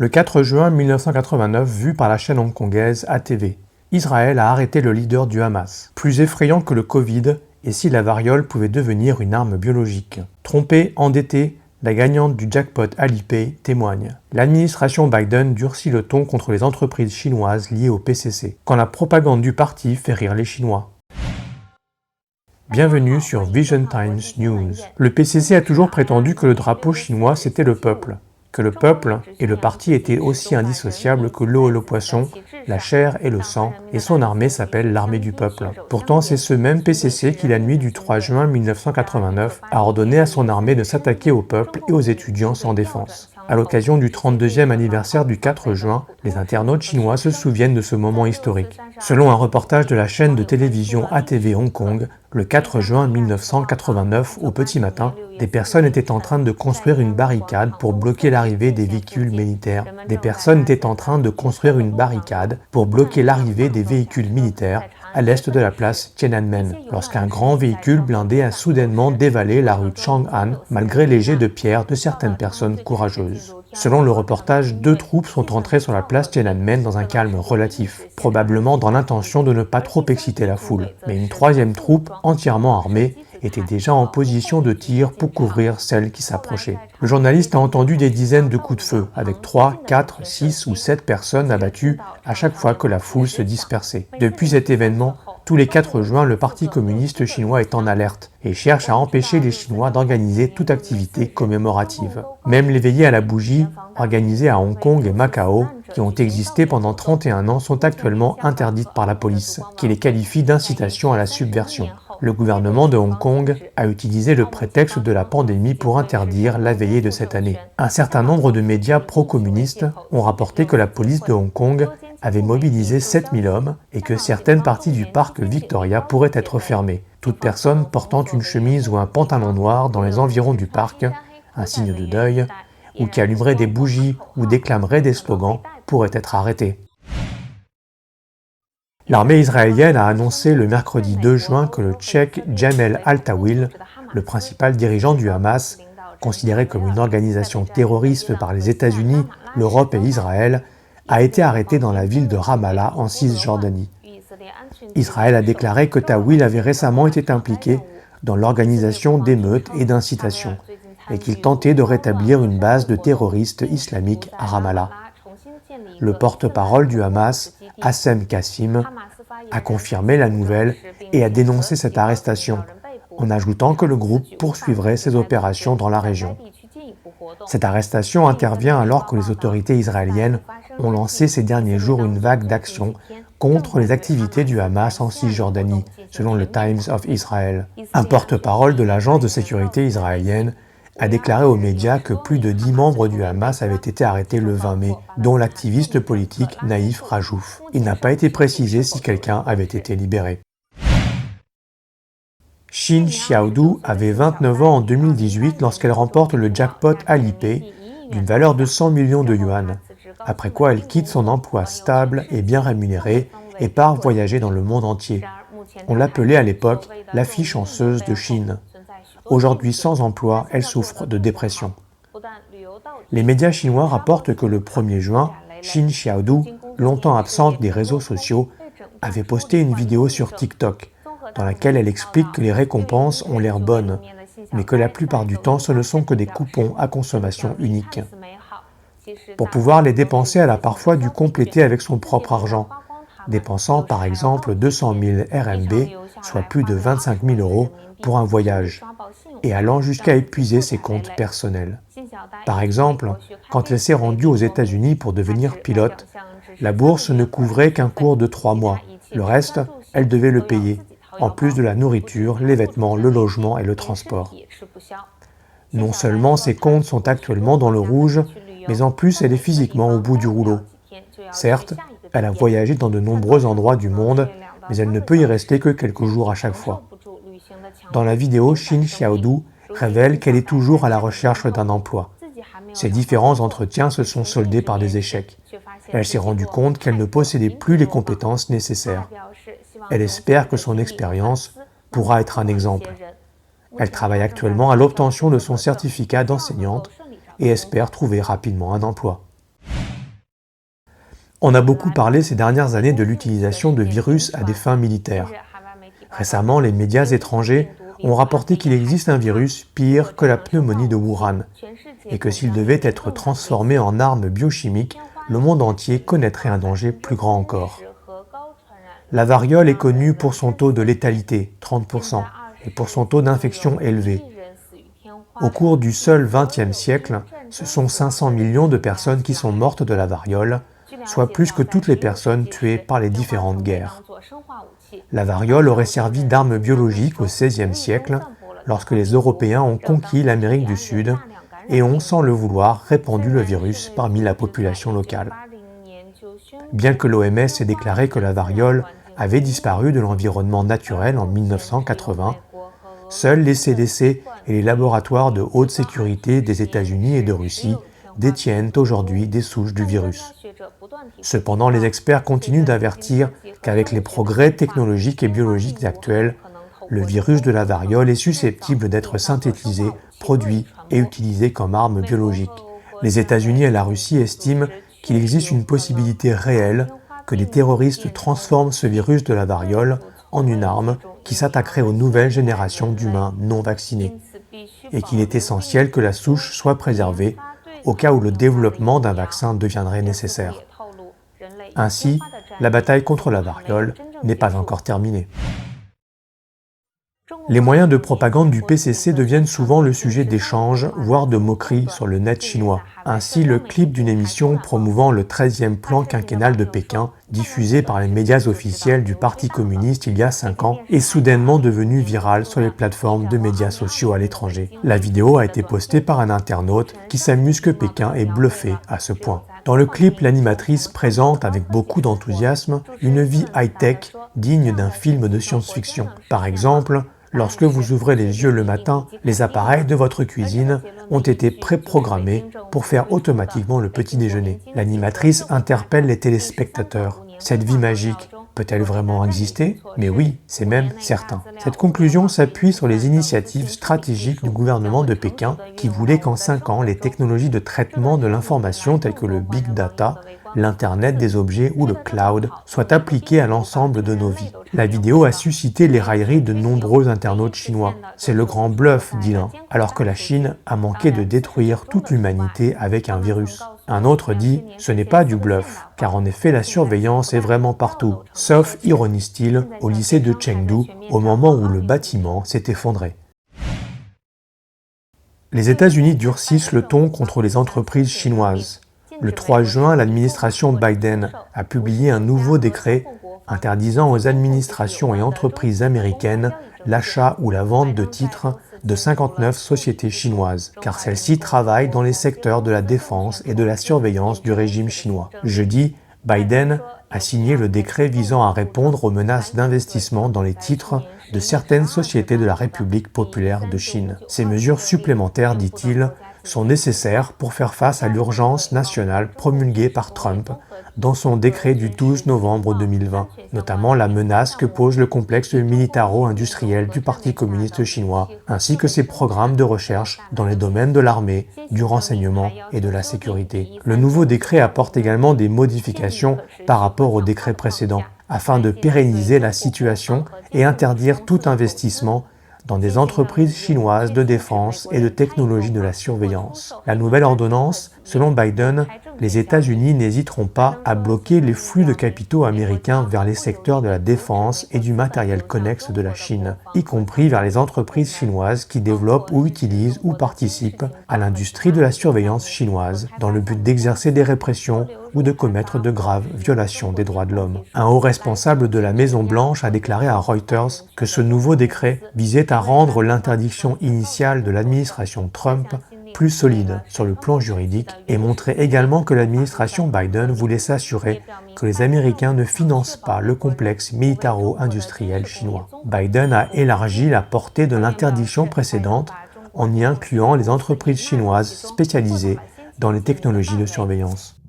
Le 4 juin 1989, vu par la chaîne hongkongaise ATV, Israël a arrêté le leader du Hamas. Plus effrayant que le Covid, et si la variole pouvait devenir une arme biologique. Trompée, endettée, la gagnante du jackpot Alipay témoigne. L'administration Biden durcit le ton contre les entreprises chinoises liées au PCC, quand la propagande du parti fait rire les Chinois. Bienvenue sur Vision Times News. Le PCC a toujours prétendu que le drapeau chinois c'était le peuple, que le peuple et le parti étaient aussi indissociables que l'eau et le poisson, la chair et le sang, et son armée s'appelle l'armée du peuple. Pourtant, c'est ce même PCC qui, la nuit du 3 juin 1989, a ordonné à son armée de s'attaquer au peuple et aux étudiants sans défense. À l'occasion du 32e anniversaire du 4 juin, les internautes chinois se souviennent de ce moment historique. Selon un reportage de la chaîne de télévision ATV Hong Kong, le 4 juin 1989, au petit matin, des personnes étaient en train de construire une barricade pour bloquer l'arrivée des véhicules militaires. À l'est de la place Tiananmen, lorsqu'un grand véhicule blindé a soudainement dévalé la rue Chang'an, malgré les jets de pierre de certaines personnes courageuses. Selon le reportage, 2 troupes sont entrées sur la place Tiananmen dans un calme relatif, probablement dans l'intention de ne pas trop exciter la foule. Mais une 3e troupe, entièrement armée, était déjà en position de tir pour couvrir celle qui s'approchait. Le journaliste a entendu des dizaines de coups de feu, avec 3, 4, 6 ou 7 personnes abattues à chaque fois que la foule se dispersait. Depuis cet événement, tous les 4 juin, le Parti communiste chinois est en alerte et cherche à empêcher les Chinois d'organiser toute activité commémorative. Même les veillées à la bougie, organisées à Hong Kong et Macao, qui ont existé pendant 31 ans, sont actuellement interdites par la police, qui les qualifie d'incitation à la subversion. Le gouvernement de Hong Kong a utilisé le prétexte de la pandémie pour interdire la veillée de cette année. Un certain nombre de médias pro-communistes ont rapporté que la police de Hong Kong avait mobilisé 7000 hommes et que certaines parties du parc Victoria pourraient être fermées. Toute personne portant une chemise ou un pantalon noir dans les environs du parc, un signe de deuil, ou qui allumerait des bougies ou déclamerait des slogans, pourrait être arrêtée. L'armée israélienne a annoncé le mercredi 2 juin que le Tchèque Jamel Al-Tawil, le principal dirigeant du Hamas, considéré comme une organisation terroriste par les États-Unis, l'Europe et Israël, a été arrêté dans la ville de Ramallah en Cisjordanie. Israël a déclaré que Tawil avait récemment été impliqué dans l'organisation d'émeutes et d'incitations, et qu'il tentait de rétablir une base de terroristes islamiques à Ramallah. Le porte-parole du Hamas, Hassem Kassim, a confirmé la nouvelle et a dénoncé cette arrestation, en ajoutant que le groupe poursuivrait ses opérations dans la région. Cette arrestation intervient alors que les autorités israéliennes ont lancé ces derniers jours une vague d'actions contre les activités du Hamas en Cisjordanie, selon le Times of Israel. Un porte-parole de l'agence de sécurité israélienne a déclaré aux médias que plus de 10 membres du Hamas avaient été arrêtés le 20 mai, dont l'activiste politique Naïf Rajouf. Il n'a pas été précisé si quelqu'un avait été libéré. Shin Xiaodu avait 29 ans en 2018 lorsqu'elle remporte le jackpot Alipay d'une valeur de 100 millions de yuan, après quoi elle quitte son emploi stable et bien rémunéré et part voyager dans le monde entier. On l'appelait à l'époque la fille chanceuse de Chine. Aujourd'hui sans emploi, elle souffre de dépression. Les médias chinois rapportent que le 1er juin, Shin Xiaodu, longtemps absente des réseaux sociaux, avait posté une vidéo sur TikTok, dans laquelle elle explique que les récompenses ont l'air bonnes, mais que la plupart du temps ce ne sont que des coupons à consommation unique. Pour pouvoir les dépenser, elle a parfois dû compléter avec son propre argent, dépensant par exemple 200 000 RMB, soit plus de 25 000 euros, pour un voyage, et allant jusqu'à épuiser ses comptes personnels. Par exemple, quand elle s'est rendue aux États-Unis pour devenir pilote, la bourse ne couvrait qu'un cours de 3 mois. Le reste, elle devait le payer, en plus de la nourriture, les vêtements, le logement et le transport. Non seulement ses comptes sont actuellement dans le rouge, mais en plus elle est physiquement au bout du rouleau. Certes, elle a voyagé dans de nombreux endroits du monde, mais elle ne peut y rester que quelques jours à chaque fois. Dans la vidéo, Shin Xiaodu révèle qu'elle est toujours à la recherche d'un emploi. Ses différents entretiens se sont soldés par des échecs. Elle s'est rendue compte qu'elle ne possédait plus les compétences nécessaires. Elle espère que son expérience pourra être un exemple. Elle travaille actuellement à l'obtention de son certificat d'enseignante et espère trouver rapidement un emploi. On a beaucoup parlé ces dernières années de l'utilisation de virus à des fins militaires. Récemment, les médias étrangers ont rapporté qu'il existe un virus pire que la pneumonie de Wuhan, et que s'il devait être transformé en arme biochimique, le monde entier connaîtrait un danger plus grand encore. La variole est connue pour son taux de létalité, 30%, et pour son taux d'infection élevé. Au cours du seul XXe siècle, ce sont 500 millions de personnes qui sont mortes de la variole, soit plus que toutes les personnes tuées par les différentes guerres. La variole aurait servi d'arme biologique au XVIe siècle, lorsque les Européens ont conquis l'Amérique du Sud et ont, sans le vouloir, répandu le virus parmi la population locale. Bien que l'OMS ait déclaré que la variole avait disparu de l'environnement naturel en 1980, seuls les CDC et les laboratoires de haute sécurité des États-Unis et de Russie détiennent aujourd'hui des souches du virus. Cependant, les experts continuent d'avertir qu'avec les progrès technologiques et biologiques actuels, le virus de la variole est susceptible d'être synthétisé, produit et utilisé comme arme biologique. Les États-Unis et la Russie estiment qu'il existe une possibilité réelle que les terroristes transforment ce virus de la variole en une arme qui s'attaquerait aux nouvelles générations d'humains non vaccinés, et qu'il est essentiel que la souche soit préservée au cas où le développement d'un vaccin deviendrait nécessaire. Ainsi, la bataille contre la variole n'est pas encore terminée. Les moyens de propagande du PCC deviennent souvent le sujet d'échanges, voire de moqueries sur le net chinois. Ainsi, le clip d'une émission promouvant le 13e plan quinquennal de Pékin, diffusé par les médias officiels du Parti communiste il y a 5 ans, est soudainement devenu viral sur les plateformes de médias sociaux à l'étranger. La vidéo a été postée par un internaute qui s'amuse que Pékin est bluffé à ce point. Dans le clip, l'animatrice présente avec beaucoup d'enthousiasme une vie high-tech digne d'un film de science-fiction. Par exemple, lorsque vous ouvrez les yeux le matin, les appareils de votre cuisine ont été préprogrammés pour faire automatiquement le petit déjeuner. L'animatrice interpelle les téléspectateurs. Cette vie magique peut-elle vraiment exister? Mais oui, c'est même certain. Cette conclusion s'appuie sur les initiatives stratégiques du gouvernement de Pékin qui voulait qu'en 5 ans, les technologies de traitement de l'information telles que le big data, l'Internet des objets ou le cloud soient appliquées à l'ensemble de nos vies. La vidéo a suscité les railleries de nombreux internautes chinois. C'est le grand bluff, dit l'un, alors que la Chine a manqué de détruire toute l'humanité avec un virus. Un autre dit « ce n'est pas du bluff, car en effet la surveillance est vraiment partout, sauf, ironise-t-il, au lycée de Chengdu, au moment où le bâtiment s'est effondré ». Les États-Unis durcissent le ton contre les entreprises chinoises. Le 3 juin, l'administration Biden a publié un nouveau décret interdisant aux administrations et entreprises américaines l'achat ou la vente de titres de 59 sociétés chinoises, car celles-ci travaillent dans les secteurs de la défense et de la surveillance du régime chinois. Jeudi, Biden a signé le décret visant à répondre aux menaces d'investissement dans les titres de certaines sociétés de la République populaire de Chine. Ces mesures supplémentaires, dit-il, sont nécessaires pour faire face à l'urgence nationale promulguée par Trump dans son décret du 12 novembre 2020, notamment la menace que pose le complexe militaro-industriel du Parti communiste chinois, ainsi que ses programmes de recherche dans les domaines de l'armée, du renseignement et de la sécurité. Le nouveau décret apporte également des modifications par rapport au décret précédent, afin de pérenniser la situation et interdire tout investissement dans des entreprises chinoises de défense et de technologie de la surveillance. La nouvelle ordonnance, selon Biden, les États-Unis n'hésiteront pas à bloquer les flux de capitaux américains vers les secteurs de la défense et du matériel connexe de la Chine, y compris vers les entreprises chinoises qui développent ou utilisent ou participent à l'industrie de la surveillance chinoise, dans le but d'exercer des répressions ou de commettre de graves violations des droits de l'homme. Un haut responsable de la Maison-Blanche a déclaré à Reuters que ce nouveau décret visait à rendre l'interdiction initiale de l'administration Trump plus solide sur le plan juridique et montrait également que l'administration Biden voulait s'assurer que les Américains ne financent pas le complexe militaro-industriel chinois. Biden a élargi la portée de l'interdiction précédente en y incluant les entreprises chinoises spécialisées dans les technologies de surveillance.